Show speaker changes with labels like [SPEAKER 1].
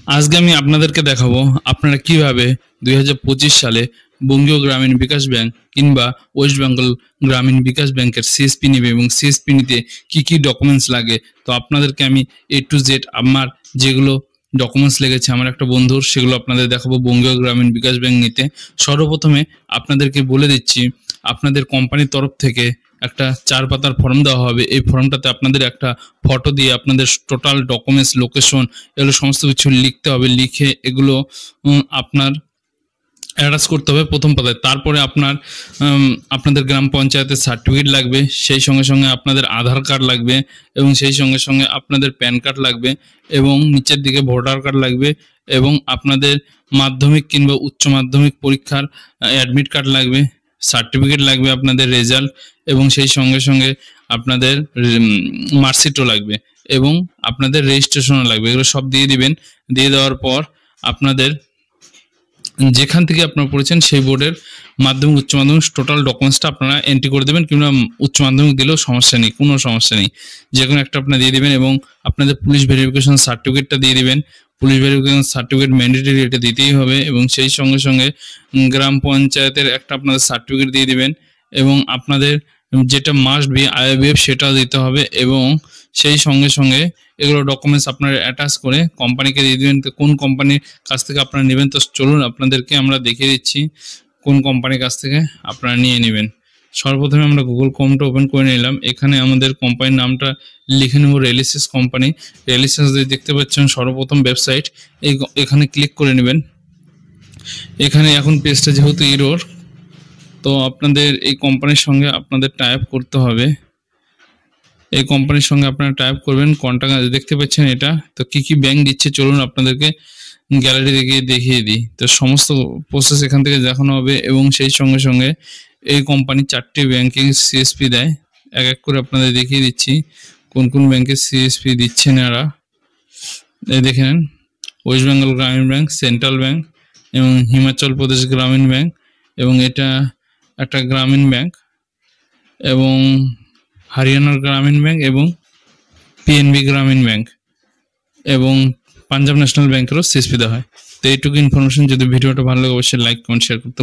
[SPEAKER 1] আজকে আমি আপনাদেরকে দেখাবো আপনারা কিভাবে 2025 সালে বঙ্গীয় গ্রামীণ বিকাশ ব্যাংক কিংবা ওয়েস্ট বেঙ্গল গ্রামীণ বিকাশ ব্যাংকের সিএসপি নেবে এবং সিএসপি নিতে কি কি ডকুমেন্টস লাগে। তো আপনাদেরকে আমি A to Z আমার যেগুলো ডকুমেন্টস লেগেছে আমার একটা বন্ধুর, সেগুলো আপনাদের দেখাবো বঙ্গীয় গ্রামীণ বিকাশ ব্যাংক নিতে। সর্বপ্রথমে আপনাদেরকে বলে দিচ্ছি, আপনাদের কোম্পানির তরফ থেকে একটা 4 পাতার ফর্ম দেওয়া হবে। এই ফর্মটাতে আপনাদের একটা ফটো দিয়ে আপনাদের টোটাল ডকুমেন্টস, লোকেশন, এগুলো সমস্ত কিছু লিখতে হবে। লিখে এগুলো আপনার অ্যাটাচ করতে হবে প্রথম পাতায়। তারপরে আপনাদের গ্রাম পঞ্চায়েতের সার্টিফিকেট লাগবে, সেই সঙ্গে সঙ্গে আপনাদের আধার কার্ড লাগবে এবং সেই সঙ্গে সঙ্গে আপনাদের প্যান কার্ড লাগবে এবং নিচের দিকে ভোটার কার্ড লাগবে এবং আপনাদের মাধ্যমিক কিংবা উচ্চ মাধ্যমিক পরীক্ষার অ্যাডমিট কার্ড লাগবে, সার্টিফিকেট লাগবে আপনাদের রেজাল্ট এবং সেই সঙ্গে সঙ্গে আপনাদের মার্কশিটও লাগবে এবং আপনাদের রেজিস্ট্রেশনও লাগবে। এগুলো সব দিয়ে দিবেন। দিয়ে দেওয়ার পর আপনাদের যেখান থেকে আপনারা পড়েছেন সেই বোর্ডের মাধ্যমিক উচ্চ মাধ্যমিক টোটাল ডকুমেন্টসটা আপনারা এন্ট্রি করে দেবেন, কিংবা উচ্চ মাধ্যমিক দিলেও সমস্যা নেই, কোনো সমস্যা নেই, যে কোনো একটা আপনারা দিয়ে দেবেন এবং আপনাদের পুলিশ ভেরিফিকেশন সার্টিফিকেটটা দিয়ে দিবেন। পুলিশ ভেরিফিকেশন সার্টিফিকেট ম্যান্ডেটরি, এটা দিতেই হবে এবং সেই সঙ্গে সঙ্গে গ্রাম পঞ্চায়েতের একটা আপনাদের সার্টিফিকেট দিয়ে দিবেন এবং আপনাদের যেটা মাস্ট বি IFF সেটাও দিতে হবে এবং সেই সঙ্গে সঙ্গে এগুলো ডকুমেন্টস আপনারা অ্যাটাচ করে কোম্পানিকে দিয়ে দিবেন। তো কোন কোম্পানির কাছ থেকে আপনারা নেবেন, তো চলুন আপনাদেরকে আমরা দেখিয়ে দিচ্ছি কোন কোম্পানির কাছ থেকে আপনারা নিয়ে নেবেন। সর্বপ্রথমে আমরা গুগল ক্রোমটা ওপেন করে নিলাম। এখানে আমাদের কোম্পানির নামটা লিখে নেব, রেলিসিস কোম্পানি। রেলিসিস দেখতে পাচ্ছেন সর্বপ্রথম ওয়েবসাইট, এখানে ক্লিক করে নেবেন। এখানে এখন পেজটা যেহেতু এরর, তো আপনাদের এই কোম্পানির সঙ্গে আপনাদের টাইপ করতে হবে। এই কোম্পানির সঙ্গে আপনারা টাইপ করবেন কন্ট্যাক্ট, দেখতে পাচ্ছেন এটা। তো কি কি ব্যাংক দিচ্ছে চলুন আপনাদেরকে গ্যালারি দেখিয়ে দিই। তো সমস্ত প্রসেস এখান থেকে দেখানো হবে এবং সেই সঙ্গে সঙ্গে এই কোম্পানি 4টি ব্যাংকিং সিএসপি দেয়। এক এক করে আপনাদের দেখিয়ে দিচ্ছি কোন কোন ব্যাংকের সিএসপি দিচ্ছেন এরা। এই দেখে নেন, ওয়েস্ট বেঙ্গল গ্রামীণ ব্যাংক, সেন্ট্রাল ব্যাংক এবং হিমাচল প্রদেশ গ্রামীণ ব্যাংক এবং এটা একটা গ্রামীণ ব্যাংক এবং হরিয়ানার গ্রামীণ ব্যাংক এবং PNB গ্রামীণ ব্যাংক এবং পাঞ্জাব ন্যাশনাল ব্যাংকেরও সিএসপি দেওয়া হয়। তো এইটুকু ইনফরমেশন, যদি ভিডিওটা ভালো লাগে অবশ্যই লাইক কমেন্ট শেয়ার করতে